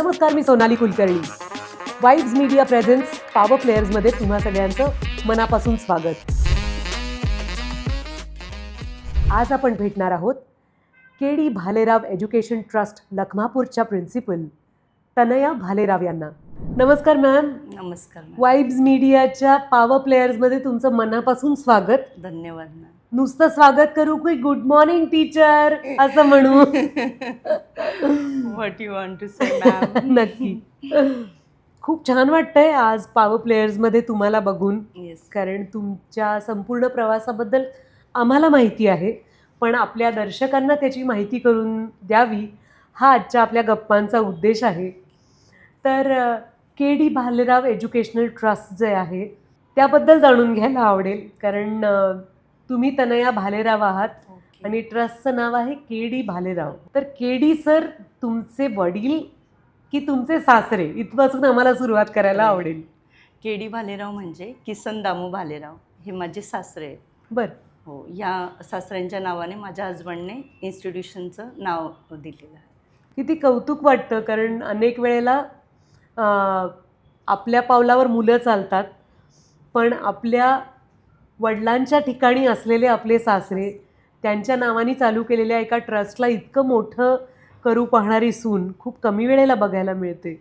नमस्कार, मी Sonali Kulkarni. Vibes media presents power प्लेयर्समध्ये तुम्हा सगळ्यांचं मनापासून स्वागत. आज आपण भेटणार आहोत के.डी. भालेराव एज्युकेशन ट्रस्ट लखमापूरच्या प्रिन्सिपल तनया भालेराव यांना. नमस्कार मॅम. नमस्कार. वाइब्स मीडियाच्या पॉवर प्लेयर्समध्ये तुमचं मनापासून स्वागत. धन्यवाद मॅम. नुसतं स्वागत करू की गुड मॉर्निंग टीचर असं म्हणू? What you want to say ma'am. नक्की. खूप छान वाटतंय आज पॉवर प्लेयर्समध्ये तुम्हाला बघून. कारण तुमच्या संपूर्ण प्रवासाबद्दल आम्हाला माहिती आहे, पण आपल्या दर्शकांना त्याची माहिती करून द्यावी हा आजच्या आपल्या गप्पांचा उद्देश आहे. तर के.डी. भालेराव एज्युकेशनल ट्रस्ट जे आहे त्याबद्दल जाणून घ्यायला आवडेल. कारण तुम्ही तनया भालेराव आहात आणि ट्रस्टचं नाव आहे के.डी. भालेराव. तर के.डी. सर तुमचे वडील की तुमचे सासरे, इथपासून आम्हाला सुरुवात करायला आवडेल. के.डी. भालेराव म्हणजे किसन दामू भालेराव, हे माझे सासरे आहेत. बरं. हो. या सासऱ्यांच्या नावाने माझ्या हजबंडने इन्स्टिट्यूशनचं नाव दिलेलं आहे. किती कौतुक वाटतं. कारण अनेक वेळेला आपल्या पावलावर मुलं चालतात, पण आपल्या वडिलांच्या ठिकाणी असलेले आपले सासरे त्यांच्या नावाने चालू केलेल्या एका ट्रस्टला इतकं मोठं करू पाहणारी सून खूप कमी वेळेला बघायला मिळते.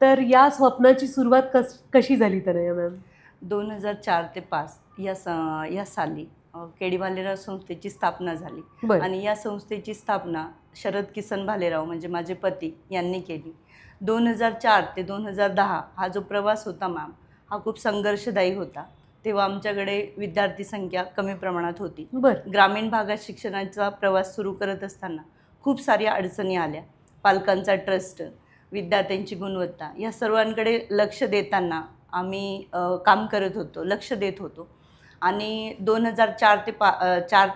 तर या स्वप्नाची सुरुवात कशी झाली तनया मॅम? 2004 ते 5 या साली के.डी. भालेराव संस्थेची स्थापना झाली. आणि या संस्थेची स्थापना शरद किसन भालेराव म्हणजे माझे पती यांनी केली. 2004 ते 2010 हा जो प्रवास होता मॅम, हा खूप संघर्षदायी होता. तेव्हा आमच्याकडे विद्यार्थी संख्या कमी प्रमाणात होती. ग्रामीण भागात शिक्षणाचा प्रवास सुरू करत असताना खूप साऱ्या अडचणी आल्या. पालकांचा ट्रस्ट, विद्यार्थ्यांची गुणवत्ता या सर्वांकडे लक्ष देताना आम्ही काम करत होतो, लक्ष देत होतो. आणि 2004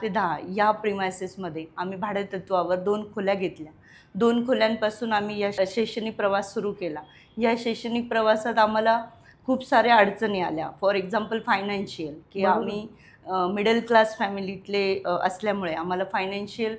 ते 10 या प्रिमायसेसमध्ये आम्ही भाडेतत्वावर 2 खोल्या घेतल्या. 2 खोल्यांपासून आम्ही या शैक्षणिक प्रवास सुरू केला. या शैक्षणिक प्रवासात आम्हाला खूप साऱ्या अडचणी आल्या. फॉर एक्झाम्पल फायनान्शियल, की आम्ही मिडल क्लास फॅमिलीतले असल्यामुळे आम्हाला फायनान्शियल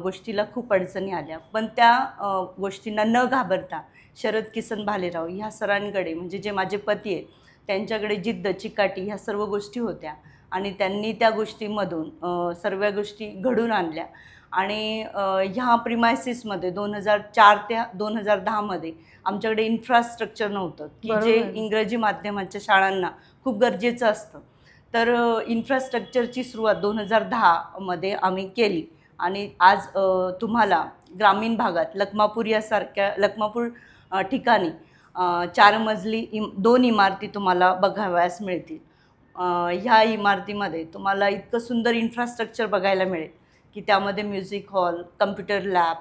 गोष्टीला खूप अडचणी आल्या. पण त्या गोष्टींना न घाबरता शरद किसन भालेराव ह्या सरांकडे, म्हणजे जे माझे पती आहेत, त्यांच्याकडे जिद्द, चिकाटी ह्या सर्व गोष्टी होत्या. आणि त्यांनी त्या गोष्टीमधून सर्व गोष्टी घडून आणल्या. आणि ह्या प्रिमायसिसमध्ये 2004 ते 2010मध्ये आमच्याकडे इन्फ्रास्ट्रक्चर नव्हतं, की जे इंग्रजी माध्यमाच्या शाळांना खूप गरजेचं असतं. तर इन्फ्रास्ट्रक्चरची सुरुवात 2010मध्ये आम्ही केली. आणि आज तुम्हाला ग्रामीण भागात लखमापूर ठिकाणी 4 मजली 2 इमारती तुम्हाला बघावयास मिळतील. ह्या इमारतीमध्ये तुम्हाला इतकं सुंदर इन्फ्रास्ट्रक्चर बघायला मिळेल की त्यामध्ये music hall, computer lab,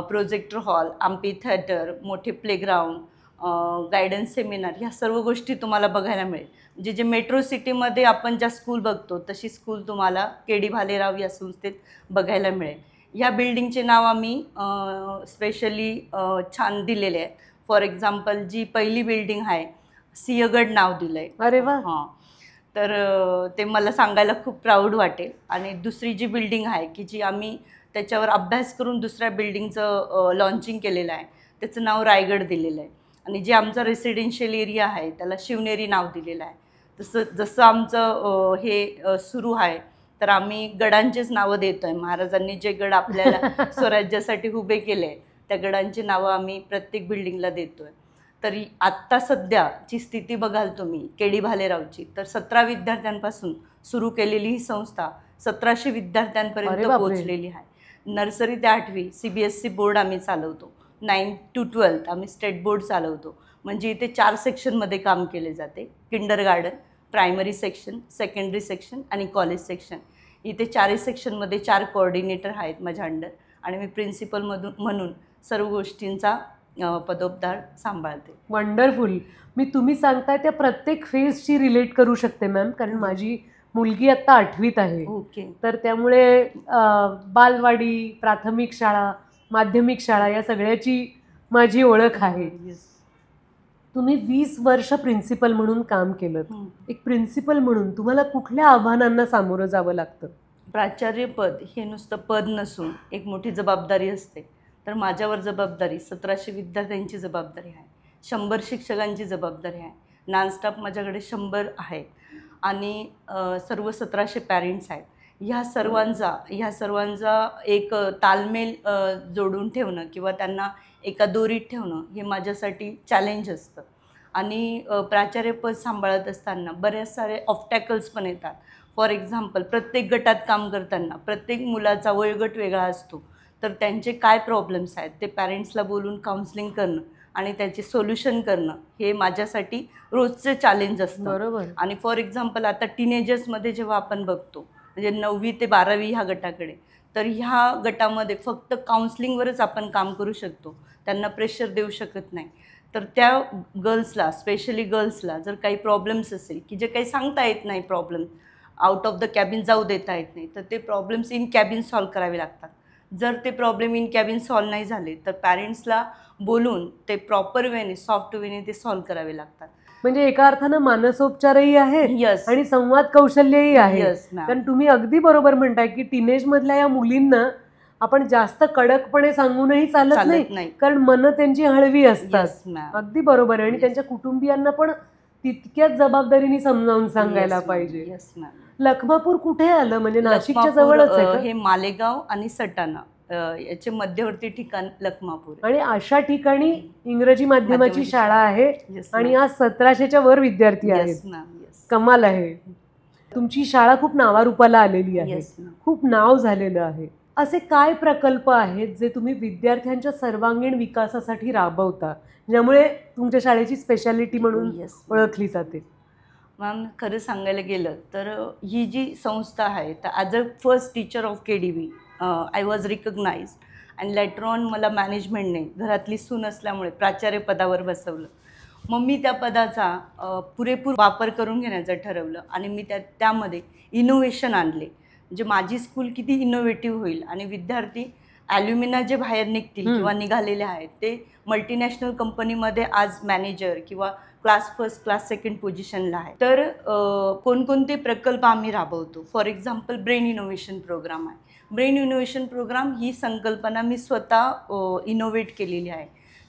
projector hall, amphitheatre, मोठे प्लेग्राऊंड, गायडन्स सेमिनार ह्या सर्व गोष्टी तुम्हाला बघायला मिळेल. म्हणजे जे मेट्रो सिटीमध्ये आपण ज्या स्कूल बघतो तशी स्कूल तुम्हाला के.डी. भालेराव या संस्थेत बघायला मिळेल. ह्या बिल्डिंगचे नाव आम्ही स्पेशली छान दिलेले आहे. फॉर एक्झाम्पल जी पहिली बिल्डिंग आहे, सिंहगड नाव दिलं आहे. अरे वा. हां. तर ते मला सांगायला खूप प्राऊड वाटेल. आणि दुसरी जी बिल्डिंग आहे की जी आम्ही त्याच्यावर अभ्यास करून दुसऱ्या बिल्डिंगचं लॉन्चिंग केलेलं आहे, त्याचं नाव रायगड दिलेलं आहे. आणि जे आमचा रेसिडेन्शियल एरिया आहे त्याला शिवनेरी नाव दिलेलं आहे. जसं आमचं हे सुरू आहे, तर आम्ही गडांचेच नावं देतो आहे. महाराजांनी जे गड आपल्याला स्वराज्यासाठी उभे केले त्या गडांची नावं आम्ही प्रत्येक बिल्डिंगला देतो आहे. तरी आत्ता सध्याची स्थिती बघाल तुम्ही के.डी. भालेरावची, तर 17 विद्यार्थ्यांपासून सुरू केलेली ही संस्था 1700 विद्यार्थ्यांपर्यंत पोहोचलेली आहे. नर्सरी ते 8वी CBSE बोर्ड आम्ही चालवतो. 9th to 12th आम्ही स्टेट बोर्ड चालवतो. म्हणजे इथे 4 सेक्शनमध्ये काम केले जाते. Kindergarten, primary section, secondary section आणि कॉलेज सेक्शन. इथे 4ही सेक्शनमध्ये 4 कोऑर्डिनेटर आहेत माझ्या अंडर. आणि मी प्रिन्सिपल म्हणून सर्व गोष्टींचा पदोपदार सांभाळते. वंडरफुल. मी तुम्ही सांगताय त्या प्रत्येक फेजशी रिलेट करू शकते मॅम. कारण माझी मुलगी आत्ता 8वीत आहे. ओके. तर त्यामुळे बालवाडी, प्राथमिक शाळा, माध्यमिक शाळा या सगळ्याची माझी ओळख आहे. तुम्ही 20 वर्ष प्रिन्सिपल म्हणून काम केलं. एक प्रिन्सिपल म्हणून तुम्हाला कुठल्या आव्हानांना सामोरं जावं लागतं? प्राचार्यपद हे नुसतं पद नसून एक मोठी जबाबदारी असते. तर माझ्यावर जबाबदारी 1700 विद्यार्थ्यांची जबाबदारी आहे, 100 शिक्षकांची जबाबदारी आहे, नॉनस्टॉप माझ्याकडे 100 आहेत आणि सर्व 1700 पॅरेंट्स आहेत. ह्या सर्वांचा एक ताळमेळ जोडून ठेवणं किंवा त्यांना एका दोरीत ठेवणं हे माझ्यासाठी चॅलेंज असतं. आणि प्राचार्यपद सांभाळत असताना बरेच सारे ऑब्स्टॅकल्स पण येतात. फॉर एक्झाम्पल, प्रत्येक गटात काम करताना प्रत्येक मुलाचा वयोगट वेगळा असतो, तर त्यांचे काय प्रॉब्लेम्स आहेत ते पॅरेंट्सला बोलून काउन्सिलिंग करणं आणि त्याचे सोल्युशन करणं हे माझ्यासाठी रोजचे चॅलेंज असतं. बरोबर. आणि फॉर एक्झाम्पल, आता टीनेजर्समध्ये जेव्हा आपण बघतो, म्हणजे 9वी ते 12वी ह्या गटाकडे, तर ह्या गटामध्ये फक्त काउन्सिलिंगवरच आपण काम करू शकतो, त्यांना प्रेशर देऊ शकत नाही. तर त्या गर्ल्सला, स्पेशली गर्ल्सला जर काही प्रॉब्लेम्स असेल की जे काही सांगता येत नाही, problem out of the cabin जाऊ देता येत नाही, तर ते प्रॉब्लेम्स इन कॅबिन सॉल्व करावे लागतात. जर ते प्रॉब्लेम इन कॅबिन सॉल्व नाही झाले तर पॅरेंट्सला बोलून ते प्रॉपर वेने, सॉफ्ट वेने ते सॉल्व करावे लागतात. म्हणजे एका अर्थानं मानसोपचारही आहे यस आणि संवाद कौशल्यही आहे. Yes ma'am. कारण तुम्ही अगदी बरोबर म्हणताय की टीनेजमधल्या या मुलींना आपण जास्त कडकपणे सांगूनही चालत नाही, कारण मन त्यांची हळवी असतात. Yes ma'am. अगदी बरोबर आहे. आणि त्यांच्या कुटुंबियांना पण तितक्याच जबाबदारीने समजावून सांगायला पाहिजे. Yes ma'am. लखमापूर कुठे आलं, म्हणजे नाशिकच्या जवळच आहे का? हे मालेगाव आणि सटाणा याचे मध्यवर्ती ठिकाण लखमापूर. आणि अशा ठिकाणी इंग्रजी माध्यमाची शाळा आहे आणि आज 1700च्या वर विद्यार्थी आहेत. कमाल आहे. तुमची शाळा खूप नावारूपाला आलेली आहे, खूप नाव झालेलं आहे. असे काय प्रकल्प आहेत जे तुम्ही विद्यार्थ्यांच्या सर्वांगीण विकासासाठी राबवता, ज्यामुळे तुमच्या शाळेची स्पेशालिटी म्हणून ओळखली जाते? मॅम, खरं सांगायला गेलं तर ही जी संस्था आहे, तर as a first teacher of KDV I was recognize and later on मला मॅनेजमेंटने घरातली सून असल्यामुळे प्राचार्य पदावर बसवलं. मग मी त्या पदाचा पुरेपूर वापर करून घेण्याचं ठरवलं आणि मी त्यामध्ये इनोव्हेशन आणले. म्हणजे माझी स्कूल किती इनोव्हेटिव्ह होईल आणि विद्यार्थी ॲल्युमिना जे बाहेर निघतील किंवा निघालेले आहेत ते मल्टीनॅशनल कंपनीमध्ये आज मॅनेजर किंवा क्लास फर्स्ट, क्लास सेकंड पोझिशनला आहे. तर कोणकोणते प्रकल्प आम्ही राबवतो? For example, brain innovation program आहे. ब्रेन इनोव्हेशन प्रोग्राम ही संकल्पना मी स्वतः इनोव्हेट केलेली आहे.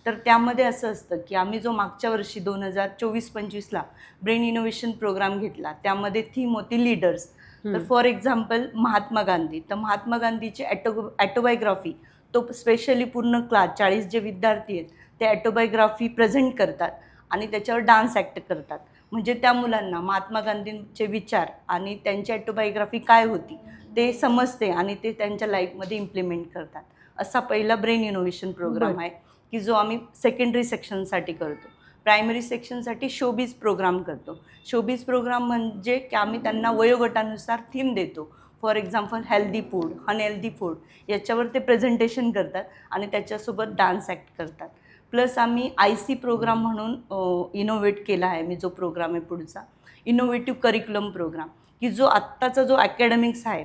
तर त्यामध्ये असं असतं की आम्ही जो मागच्या वर्षी 2024-25ला ब्रेन इनोव्हेशन प्रोग्राम घेतला, त्यामध्ये थीम होती लीडर्स. तर फॉर एक्झाम्पल, महात्मा गांधी, तर महात्मा गांधीची ॲटोबायोग्राफी, तो स्पेशली पूर्ण क्लास 40 जे विद्यार्थी आहेत ते ॲटोबायोग्राफी प्रेझेंट करतात आणि त्याच्यावर डान्स ॲक्ट करतात. म्हणजे त्या मुलांना महात्मा गांधींचे विचार आणि त्यांची ॲटोबायोग्राफी काय होती ते समजते आणि ते त्यांच्या लाईफमध्ये इम्प्लिमेंट करतात. असा पहिला ब्रेन इनोव्हेशन प्रोग्राम आहे की जो आम्ही सेकंडरी सेक्शनसाठी करतो. प्रायमरी सेक्शनसाठी शोबीज प्रोग्राम करतो. शोबीज प्रोग्राम म्हणजे की आम्ही त्यांना वयोगटानुसार थीम देतो. For example, healthy food, unhealthy food याच्यावर ते प्रेझेंटेशन करतात आणि त्याच्यासोबत डान्स ॲक्ट करतात. प्लस आम्ही IC प्रोग्राम म्हणून इनोव्हेट केला आहे. मी जो प्रोग्राम आहे पुढचा इनोव्हेटिव्ह करिक्युलम प्रोग्राम, की जो आत्ताचा जो ॲकॅडमिक्स आहे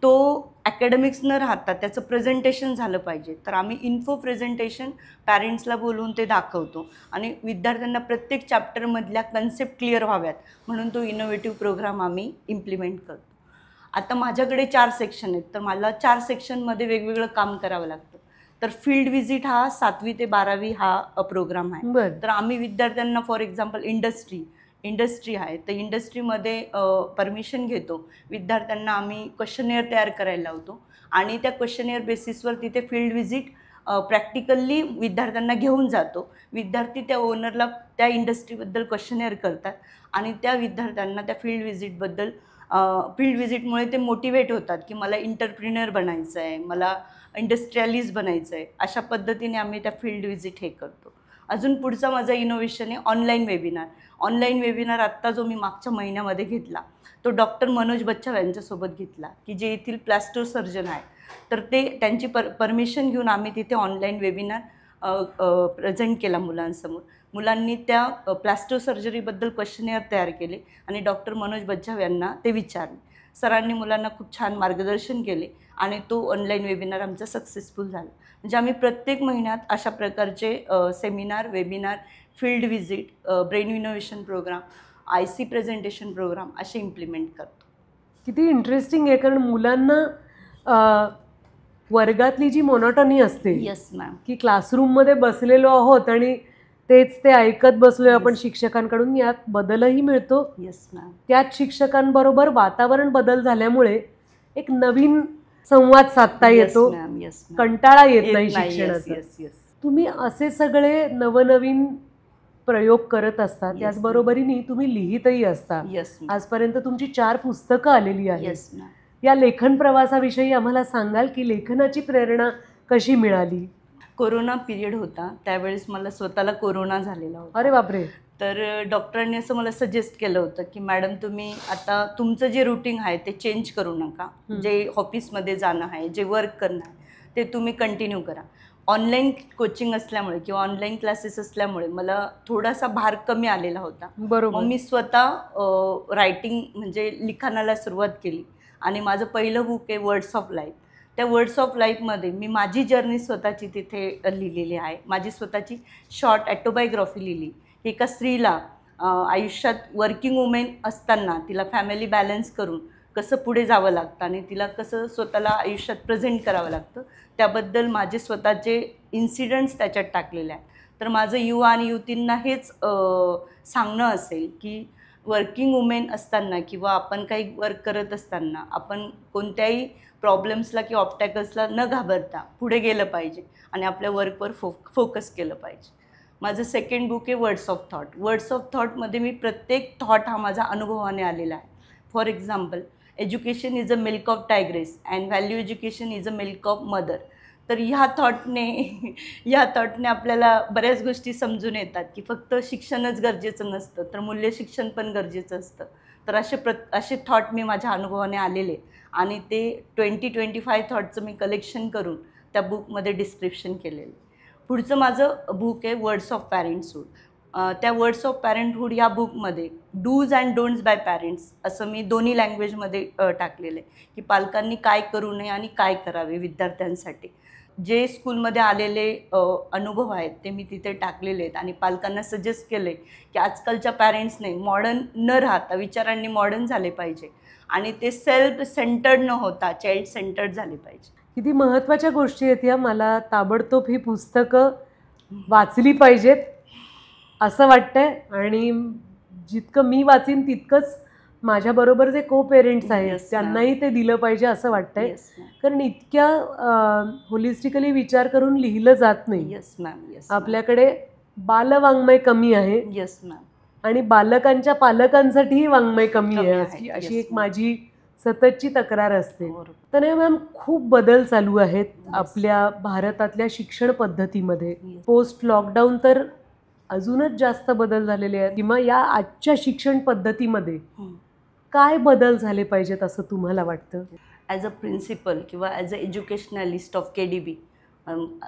तो ॲकॅडमिक्स न राहता त्याचं प्रेझेंटेशन झालं पाहिजे. तर आम्ही इन्फो प्रेझेंटेशन पॅरेंट्सला बोलवून ते दाखवतो आणि विद्यार्थ्यांना प्रत्येक चॅप्टरमधल्या कन्सेप्ट क्लिअर व्हाव्यात म्हणून तो इनोव्हेटिव्ह प्रोग्राम आम्ही इम्प्लिमेंट करतो. आता माझ्याकडे 4 सेक्शन आहेत, तर मला 4 सेक्शनमध्ये वेगवेगळं काम करावं लागतं. तर फील्ड व्हिजिट हा 7वी ते 12वी हा प्रोग्राम आहे. तर आम्ही विद्यार्थ्यांना फॉर एक्झाम्पल इंडस्ट्री आहे, तर इंडस्ट्रीमध्ये परमिशन घेतो. विद्यार्थ्यांना आम्ही क्वेश्चनेअर तयार करायला लावतो आणि त्या क्वेश्चनेअर बेसिसवर तिथे फील्ड व्हिजिट प्रॅक्टिकली विद्यार्थ्यांना घेऊन जातो. विद्यार्थी त्या ओनरला त्या इंडस्ट्रीबद्दल क्वेश्चनेअर करतात आणि त्या विद्यार्थ्यांना त्या फील्ड व्हिजिटमुळे ते मोटिवेट होतात की मला इंटरप्रिन्युअर बनायचं आहे, मला इंडस्ट्रियलिस्ट बनायचं आहे. अशा पद्धतीने आम्ही त्या फील्ड व्हिजिट हे करतो. अजून पुढचा माझा इनोव्हेशन आहे ऑनलाईन वेबिनार. ऑनलाईन वेबिनार आत्ता जो मी मागच्या महिन्यामध्ये घेतला तो डॉक्टर मनोज बच्छाव यांच्यासोबत घेतला, की जे येथील प्लास्टो सर्जन आहेत. तर ते त्यांची परमिशन घेऊन आम्ही तिथे ऑनलाईन वेबिनार प्रेझेंट केला मुलांसमोर. मुलांनी त्या प्लास्टो सर्जरीबद्दल क्वेश्चनेअर तयार केले आणि डॉक्टर मनोज बच्छाव यांना ते विचारले. सरांनी मुलांना खूप छान मार्गदर्शन केले आणि तो ऑनलाईन वेबिनार आमचा सक्सेसफुल झाला. म्हणजे आम्ही प्रत्येक महिन्यात अशा प्रकारचे seminar, webinar, field visit, brain innovation program, IC presentation program असे इम्प्लिमेंट करतो. किती इंटरेस्टिंग आहे, कारण मुलांना वर्गातली जी मोनोटॉनी असते, येस मॅम, की क्लासरूममध्ये बसलेलो आहोत आणि तेच ते ऐकत बसलोय आपण शिक्षकांकडून, यात बदलही मिळतो. येस मॅम, त्याच शिक्षकांबरोबर वातावरण बदल झाल्यामुळे एक नवीन संवाद साधता येतो, कंटाळा येत नाही शिक्षणाचा. तुम्ही असे सगळे नवनवीन प्रयोग करत असता, त्याचबरोबरीने तुम्ही लिहितही असता. आजपर्यंत तुमची 4 पुस्तकं आलेली आहेत. या लेखन प्रवासाविषयी आम्हाला सांगाल की लेखनाची प्रेरणा कशी मिळाली? कोरोना पिरियड होता, त्यावेळेस मला स्वतःला कोरोना झालेला होता. अरे बापरे. तर डॉक्टरांनी असं मला सजेस्ट केलं होतं की मॅडम तुम्ही आता तुमचं जे रुटीन आहे ते चेंज करू नका. जे ऑफिसमध्ये जाणं आहे, जे वर्क करणं आहे ते तुम्ही कंटिन्यू करा. ऑनलाईन कोचिंग असल्यामुळे किंवा ऑनलाईन क्लासेस असल्यामुळे मला थोडासा भार कमी आलेला होता. बरोबर. मग मी स्वतः रायटिंग म्हणजे लिखाणाला सुरुवात केली आणि माझं पहिलं बुक आहे वर्ड्स ऑफ लाईफ. त्या वर्ड्स ऑफ लाईफमध्ये मी माझी जर्नी स्वतःची तिथे लिहिलेली आहे. माझी स्वतःची शॉर्ट ॲटोबायोग्राफी लिहिली. एका स्त्रीला आयुष्यात वर्किंग वुमेन असताना तिला फॅमिली बॅलन्स करून कसं पुढे जावं लागतं आणि तिला कसं स्वतःला आयुष्यात प्रेझेंट करावं लागतं, त्याबद्दल माझे स्वतःचे इन्सिडंट्स त्याच्यात टाकलेले आहेत. तर माझं युवा आणि युवतींना हेच सांगणं असेल की वर्किंग वुमेन असताना किंवा आपण काही वर्क करत असताना आपण कोणत्याही प्रॉब्लेम्सला किंवा ऑब्स्टॅकल्सला न घाबरता पुढे गेलं पाहिजे आणि आपल्या वर्कवर फोकस केलं पाहिजे. माझं सेकंड बुक आहे words of thought. Words of थॉटमध्ये मी प्रत्येक थॉट हा माझा अनुभवाने आलेला आहे. For example, education is a milk of tigress and value education is a milk of mother. तर ह्या थॉटने आपल्याला बऱ्याच गोष्टी समजून येतात की फक्त शिक्षणच गरजेचं नसतं, तर मूल्य शिक्षण पण गरजेचं असतं. तर असे थॉट मी माझ्या अनुभवाने आलेले आणि ते 20-25 थॉटचं मी कलेक्शन करून त्या बुकमध्ये डिस्क्रिप्शन केलेलं. पुढचं माझं बुक आहे वर्ड्स ऑफ पॅरेंट्सहूड. त्या वर्ड्स ऑफ पॅरेंटहूड या बुकमध्ये dos and don'ts by parents असं मी दोन्ही लँग्वेजमध्ये टाकलेलं आहे की पालकांनी काय करू नये आणि काय करावे विद्यार्थ्यांसाठी. जे स्कूलमध्ये आलेले अनुभव आहेत ते मी तिथे टाकलेले आहेत आणि पालकांना सजेस्ट केले की आजकालच्या पॅरेंट्सने मॉडर्न न राहता विचारांनी मॉडर्न झाले पाहिजे आणि ते सेल्फ सेंटर्ड न होता चाइल्ड सेंटर्ड झाले पाहिजे. किती महत्त्वाच्या गोष्टी आहेत या. मला ताबडतोब ही पुस्तकं वाचली पाहिजेत असं वाटतंय आणि जितकं मी वाचीन तितकंच माझ्याबरोबर जे को पेरेंट्स आहेत त्यांनाही ते दिलं पाहिजे असं वाटतंय. कारण इतक्या होलिस्टिकली विचार करून लिहिलं जात नाही. आपल्याकडे बालवाङ्मय कमी आहे. आणि बालकांच्या पालकांसाठीही वाङ्मय कमी आहे अशी एक माझी सततची तक्रार असते. तर मॅम, खूप बदल चालू आहेत आपल्या भारतातल्या शिक्षण पद्धतीमध्ये. पोस्ट लॉकडाऊन तर अजूनच जास्त बदल झालेले आहेत. किंवा या आजच्या शिक्षण पद्धतीमध्ये काय बदल झाले पाहिजेत असं तुम्हाला वाटतं? ॲज अ प्रिन्सिपल किंवा as a educationalist of KDB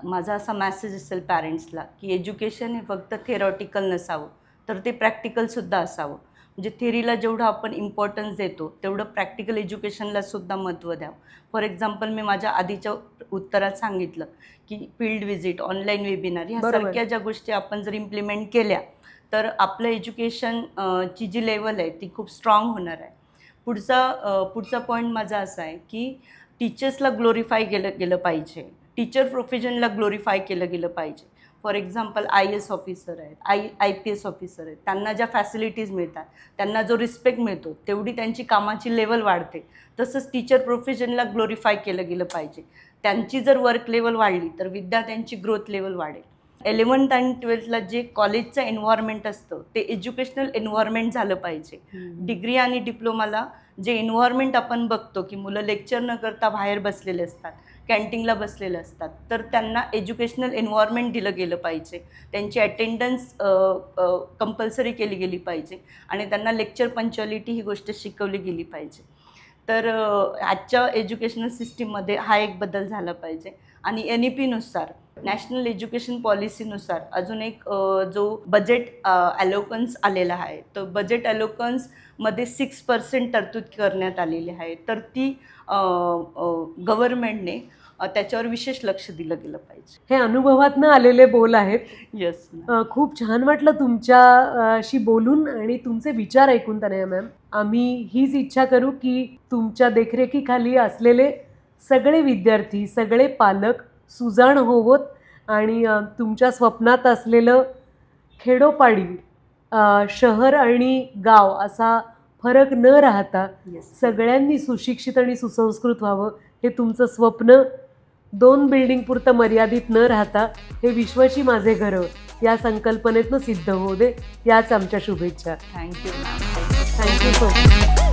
माझा असा मॅसेज असेल पॅरेंट्सला की एज्युकेशन हे फक्त थेरॉटिकल नसावं, तर ते प्रॅक्टिकलसुद्धा असावं. म्हणजे थेरीला जेवढं आपण इम्पॉर्टन्स देतो तेवढं प्रॅक्टिकल एज्युकेशनलासुद्धा महत्त्व द्यावं. फॉर एक्झाम्पल, मी माझ्या आधीच्या उत्तरात सांगितलं की फील्ड व्हिजिट, ऑनलाईन वेबिनार ह्यासारख्या ज्या गोष्टी आपण जर इम्प्लिमेंट केल्या तर आपलं एज्युकेशनची जी लेवल आहे ती खूप स्ट्रॉंग होणार आहे. पुढचा पॉईंट माझा असा आहे की टीचर्सला ग्लोरिफाय गेलं पाहिजे, टीचर प्रोफेशनला ग्लोरिफाय केलं गेलं पाहिजे. फॉर एक्झाम्पल, IAS ऑफिसर आहेत, IPS ऑफिसर आहेत, त्यांना ज्या फॅसिलिटीज मिळतात, त्यांना जो रिस्पेक्ट मिळतो तेवढी त्यांची कामाची लेवल वाढते. तसंच टीचर प्रोफेशनला ग्लोरिफाय केलं गेलं पाहिजे. त्यांची जर वर्क लेवल वाढली तर विद्यार्थ्यांची ग्रोथ लेवल वाढेल. 11th आणि 12thला जे कॉलेजचं एन्व्हायरमेंट असतं ते एज्युकेशनल एन्व्हायरमेंट झालं पाहिजे. डिग्री आणि डिप्लोमाला जे एन्व्हायरमेंट आपण बघतो की मुलं लेक्चर न करता बाहेर बसलेले असतात, कॅन्टीनला बसलेले असतात, तर त्यांना एज्युकेशनल एन्व्हायरमेंट दिलं गेलं पाहिजे. त्यांची अटेंडन्स कंपल्सरी केली गेली पाहिजे आणि त्यांना लेक्चर पंच्युअलिटी ही गोष्ट शिकवली गेली पाहिजे. तर आजच्या एज्युकेशनल सिस्टीममध्ये हा एक बदल झाला पाहिजे. आणि NEP-नुसार, नॅशनल एज्युकेशन पॉलिसीनुसार अजून एक जो बजेट ॲलोकन्स आलेला आहे, तर बजेट ॲलोकन्समध्ये 6% तरतूद करण्यात आलेली आहे. तर ती गव्हर्नमेंटने त्याच्यावर विशेष लक्ष दिलं गेलं पाहिजे. हे अनुभवातनं आलेले बोल आहेत. येस. खूप छान वाटलं तुमच्याशी बोलून आणि तुमचे विचार ऐकून. तनया मॅम, आम्ही हीच इच्छा करू की तुमच्या देखरेखीखाली असलेले सगळे विद्यार्थी, सगळे पालक सुजाण होवोत आणि तुमच्या स्वप्नात असलेलं खेडोपाडी शहर आणि गाव असा फरक न राहता सगळ्यांनी सुशिक्षित आणि सुसंस्कृत व्हावं हे तुमचं स्वप्न 2 बिल्डिंग पुरतं मर्यादित न राहता हे विश्वाची माझे घरं या संकल्पनेतनं सिद्ध होऊ दे, याच आमच्या शुभेच्छा. थँक्यू. Thank you so much.